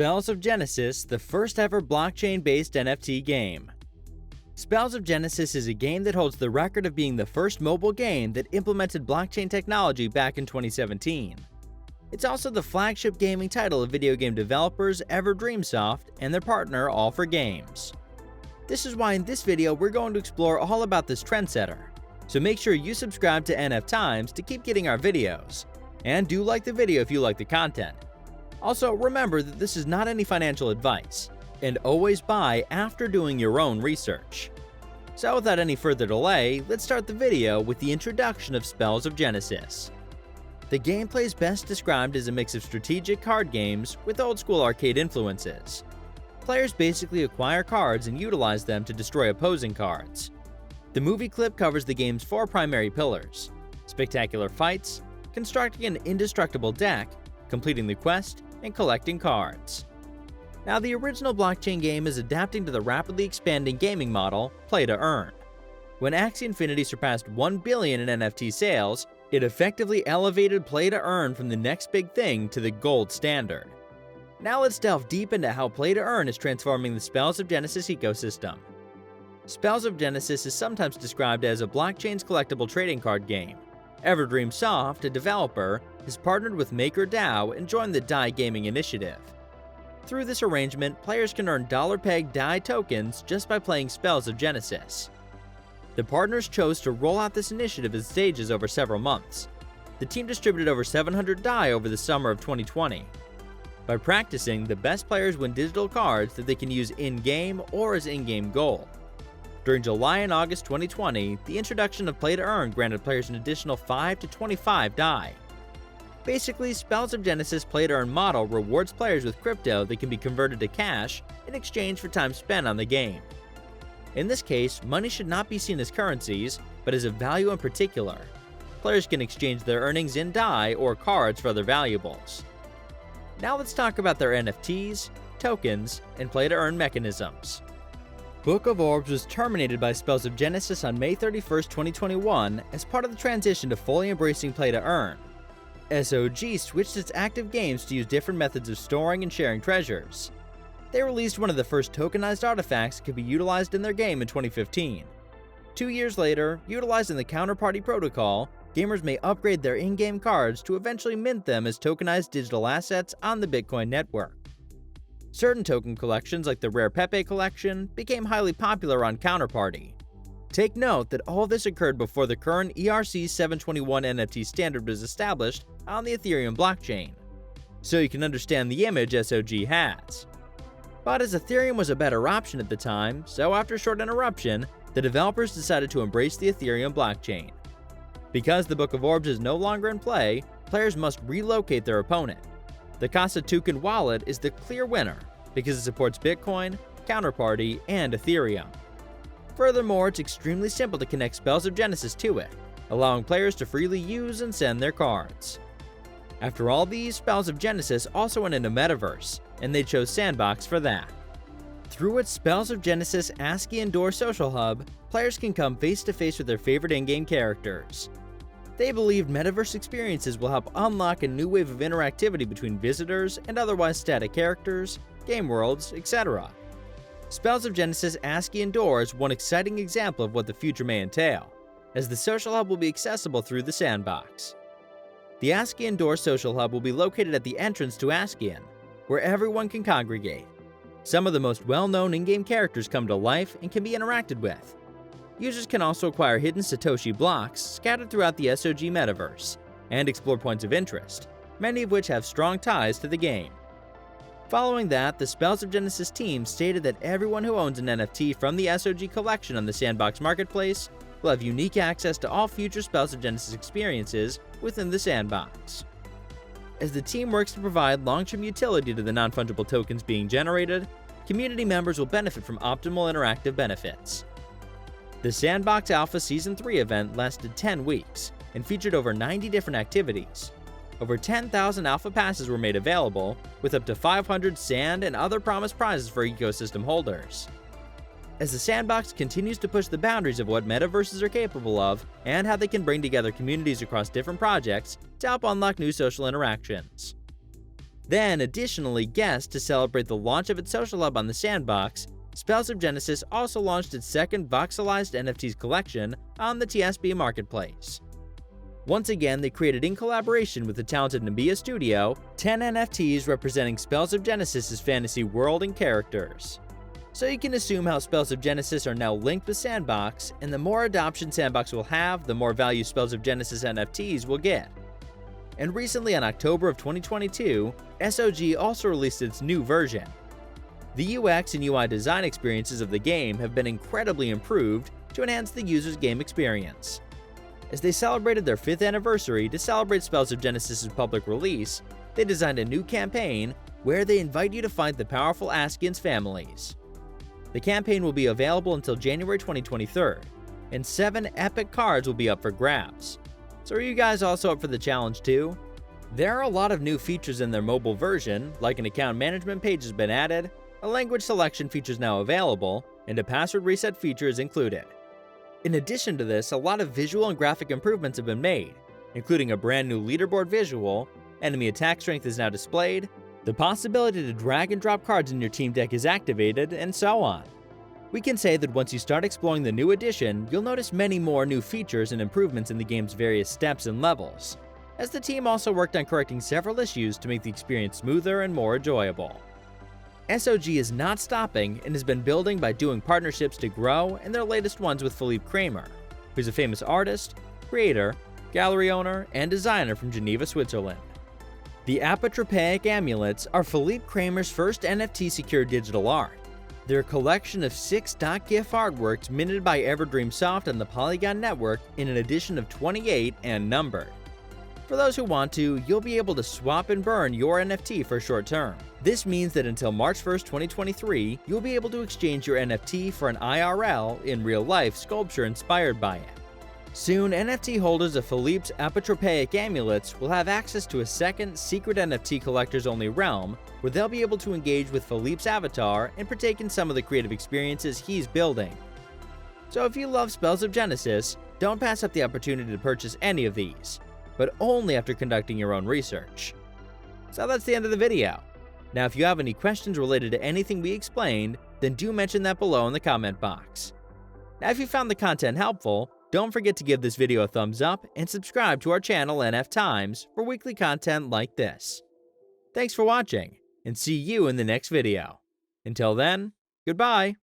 Spells of Genesis, the first ever blockchain-based NFT game. Spells of Genesis is a game that holds the record of being the first mobile game that implemented blockchain technology back in 2017. It's also the flagship gaming title of video game developers Dreamsoft and their partner All4Games. This is why in this video we're going to explore all about this trendsetter, so make sure you subscribe to NFTimes to keep getting our videos, and do like the video if you like the content. Also, remember that this is not any financial advice, and always buy after doing your own research. So without any further delay, let's start the video with the introduction of Spells of Genesis. The gameplay is best described as a mix of strategic card games with old-school arcade influences. Players basically acquire cards and utilize them to destroy opposing cards. The movie clip covers the game's four primary pillars: spectacular fights, constructing an indestructible deck, completing the quest, and collecting cards. Now, the original blockchain game is adapting to the rapidly expanding gaming model, play to earn. When Axie Infinity surpassed 1 billion in NFT sales, it effectively elevated play to earn from the next big thing to the gold standard. Now let's delve deep into how play to earn is transforming the Spells of Genesis ecosystem. Spells of Genesis is sometimes described as a blockchain's collectible trading card game. Dreamsoft, a developer, has partnered with MakerDAO and joined the DAI Gaming Initiative. Through this arrangement, players can earn dollar-pegged DAI tokens just by playing Spells of Genesis. The partners chose to roll out this initiative in stages over several months. The team distributed over 700 DAI over the summer of 2020. By practicing, the best players win digital cards that they can use in-game or as in-game gold. During July and August 2020, the introduction of Play to Earn granted players an additional 5 to 25 DAI. Basically, Spells of Genesis' Play to Earn model rewards players with crypto that can be converted to cash in exchange for time spent on the game. In this case, money should not be seen as currencies, but as a value in particular. Players can exchange their earnings in DAI or cards for other valuables. Now let's talk about their NFTs, tokens, and Play to Earn mechanisms. Book of Orbs was terminated by Spells of Genesis on May 31, 2021 as part of the transition to fully embracing Play to Earn. SOG switched its active games to use different methods of storing and sharing treasures. They released one of the first tokenized artifacts that could be utilized in their game in 2015. 2 years later, utilizing the Counterparty Protocol, gamers may upgrade their in-game cards to eventually mint them as tokenized digital assets on the Bitcoin network. Certain token collections, like the Rare Pepe collection, became highly popular on Counterparty. Take note that all this occurred before the current ERC 721 NFT standard was established on the Ethereum blockchain, so you can understand the image SOG has. But as Ethereum was a better option at the time, so after a short interruption, the developers decided to embrace the Ethereum blockchain. Because the Book of Orbs is no longer in play, players must relocate their opponent. The Casa Token wallet is the clear winner because it supports Bitcoin, Counterparty, and Ethereum. Furthermore, it's extremely simple to connect Spells of Genesis to it, allowing players to freely use and send their cards. After all these, Spells of Genesis also went into Metaverse, and they chose Sandbox for that. Through its Spells of Genesis ASCII Indoor Social Hub, players can come face-to-face with their favorite in-game characters. They believe Metaverse experiences will help unlock a new wave of interactivity between visitors and otherwise static characters, game worlds, etc. Spells of Genesis ASCII Indoor is one exciting example of what the future may entail, as the social hub will be accessible through the sandbox. The ASCII Indoor Social Hub will be located at the entrance to ASCIIon, where everyone can congregate. Some of the most well-known in-game characters come to life and can be interacted with. Users can also acquire hidden Satoshi blocks scattered throughout the SOG metaverse, and explore points of interest, many of which have strong ties to the game. Following that, the Spells of Genesis team stated that everyone who owns an NFT from the SOG collection on the Sandbox Marketplace will have unique access to all future Spells of Genesis experiences within the sandbox. As the team works to provide long-term utility to the non-fungible tokens being generated, community members will benefit from optimal interactive benefits. The Sandbox Alpha Season 3 event lasted 10 weeks and featured over 90 different activities. Over 10,000 Alpha Passes were made available, with up to 500 sand and other promised prizes for ecosystem holders. As the Sandbox continues to push the boundaries of what metaverses are capable of and how they can bring together communities across different projects to help unlock new social interactions. Then, additionally, guessed to celebrate the launch of its social hub on the sandbox, Spells of Genesis also launched its second voxelized NFTs collection on the TSB marketplace. Once again, they created in collaboration with the talented Nabia Studio 10 NFTs representing Spells of Genesis' fantasy world and characters. So you can assume how Spells of Genesis are now linked with Sandbox, and the more adoption Sandbox will have, the more value Spells of Genesis NFTs will get. And recently in October of 2022, SOG also released its new version. The UX and UI design experiences of the game have been incredibly improved to enhance the user's game experience. As they celebrated their 5th anniversary to celebrate Spells of Genesis' public release, they designed a new campaign where they invite you to find the powerful Askins families. The campaign will be available until January 2023, and 7 epic cards will be up for grabs. So are you guys also up for the challenge too? There are a lot of new features in their mobile version, like an account management page has been added, a language selection feature is now available, and a password reset feature is included. In addition to this, a lot of visual and graphic improvements have been made, including a brand new leaderboard visual, enemy attack strength is now displayed, the possibility to drag and drop cards in your team deck is activated, and so on. We can say that once you start exploring the new edition, you'll notice many more new features and improvements in the game's various steps and levels, as the team also worked on correcting several issues to make the experience smoother and more enjoyable. SOG is not stopping and has been building by doing partnerships to grow, and their latest ones with Philippe Kramer, who's a famous artist, creator, gallery owner, and designer from Geneva, Switzerland. The apotropaic amulets are Philippe Kramer's first NFT-secured digital art. They're a collection of 6 .gif artworks minted by Everdream Soft on the Polygon network in an edition of 28 and numbered. For those who want to, you'll be able to swap and burn your NFT for a short term. This means that until March 1st, 2023, you'll be able to exchange your NFT for an IRL in real life sculpture inspired by it. Soon, NFT holders of Philippe's apotropaic amulets will have access to a second secret NFT collectors only realm where they'll be able to engage with Philippe's avatar and partake in some of the creative experiences he's building. So if you love Spells of Genesis, don't pass up the opportunity to purchase any of these, but only after conducting your own research. So that's the end of the video. Now if you have any questions related to anything we explained, then do mention that below in the comment box. Now if you found the content helpful, don't forget to give this video a thumbs up and subscribe to our channel NFTimes for weekly content like this. Thanks for watching, and see you in the next video. Until then, goodbye!